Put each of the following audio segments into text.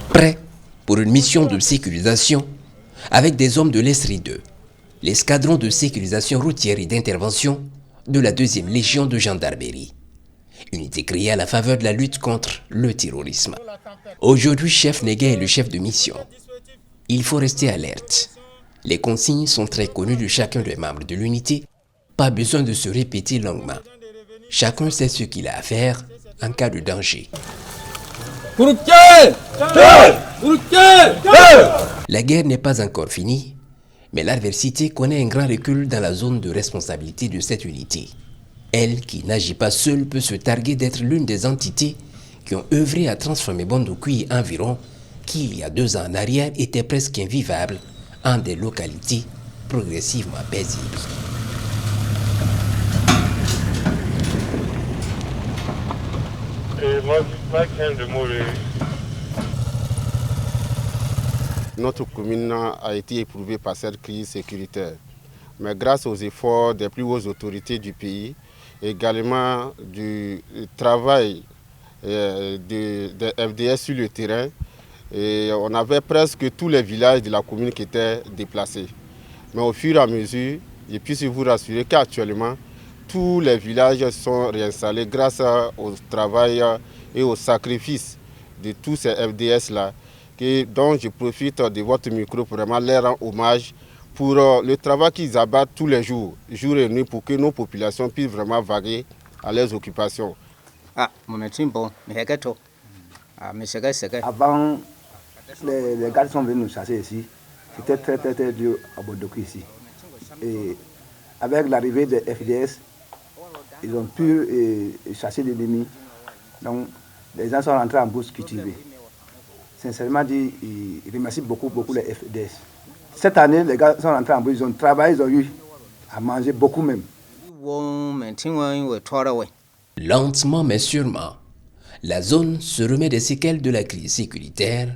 Prêt pour une mission de sécurisation avec des hommes de l'Esri 2, l'escadron de sécurisation routière et d'intervention de la 2e Légion de gendarmerie. Unité créée à la faveur de la lutte contre le terrorisme. Aujourd'hui, chef Négué est le chef de mission. Il faut rester alerte. Les consignes sont très connues de chacun des membres de l'unité. Pas besoin de se répéter longuement. Chacun sait ce qu'il a à faire en cas de danger. La guerre n'est pas encore finie, mais l'adversité connaît un grand recul dans la zone de responsabilité de cette unité. Elle, qui n'agit pas seule, peut se targuer d'être l'une des entités qui ont œuvré à transformer Bondoukoui environ, qui il y a 2 ans en arrière était presque invivable, en des localités progressivement paisibles. Notre commune a été éprouvée par cette crise sécuritaire. Mais grâce aux efforts des plus hautes autorités du pays, également du travail des FDS sur le terrain, et on avait presque tous les villages de la commune qui étaient déplacés. Mais au fur et à mesure, je puis vous rassurer qu'actuellement, tous les villages sont réinstallés grâce au travail et au sacrifice de tous ces FDS-là, dont je profite de votre micro pour vraiment leur rendre hommage pour le travail qu'ils abattent tous les jours, jour et nuit, pour que nos populations puissent vraiment vaguer à leurs occupations. Avant, les gars sont venus nous chasser ici. C'était très dur à Bondoukoui ici. Et avec l'arrivée des FDS, ils ont pu chasser l'ennemi. Donc, les gens sont rentrés en bourse cultivée. Sincèrement dit, ils remercient beaucoup les FDS. Cette année, les gars sont rentrés en bourse, ils ont travaillé, ils ont eu à manger beaucoup même. Lentement mais sûrement, la zone se remet des séquelles de la crise sécuritaire.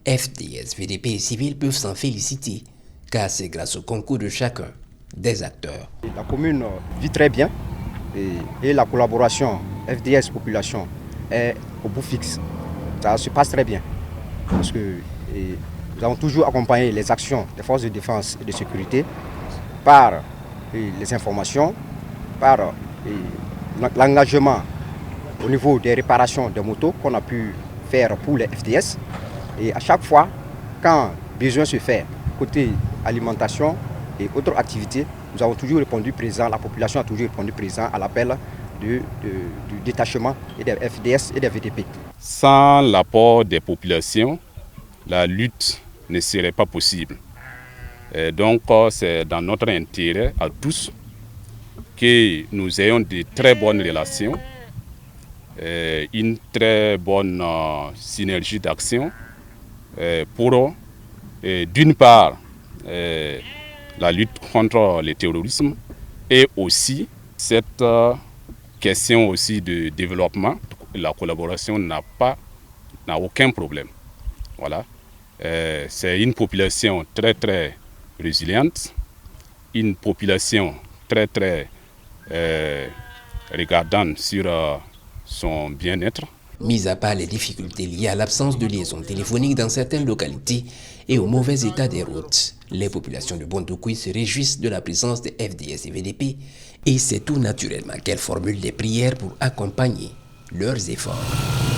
FDS, VDP et civils peuvent s'en féliciter, car c'est grâce au concours de chacun des acteurs. La commune vit très bien et la collaboration FDS-population est au bout fixe. Ça se passe très bien parce que nous avons toujours accompagné les actions des forces de défense et de sécurité par les informations, par l'engagement au niveau des réparations des motos qu'on a pu faire pour les FDS. Et à chaque fois, quand besoin se fait, côté alimentation et autres activités, nous avons toujours répondu présent, la population a toujours répondu présent à l'appel du détachement et des FDS et des VDP. Sans l'apport des populations, la lutte ne serait pas possible. Et donc, c'est dans notre intérêt à tous que nous ayons de très bonnes relations, une très bonne synergie d'action pour, d'une part, la lutte contre le terrorisme et aussi cette question aussi de développement. La collaboration n'a aucun problème. Voilà. C'est une population très résiliente, une population très regardante sur son bien-être. Mis à part les difficultés liées à l'absence de liaison téléphonique dans certaines localités et au mauvais état des routes, les populations de Bondoukoui se réjouissent de la présence des FDS et VDP et c'est tout naturellement qu'elles formulent des prières pour accompagner leurs efforts.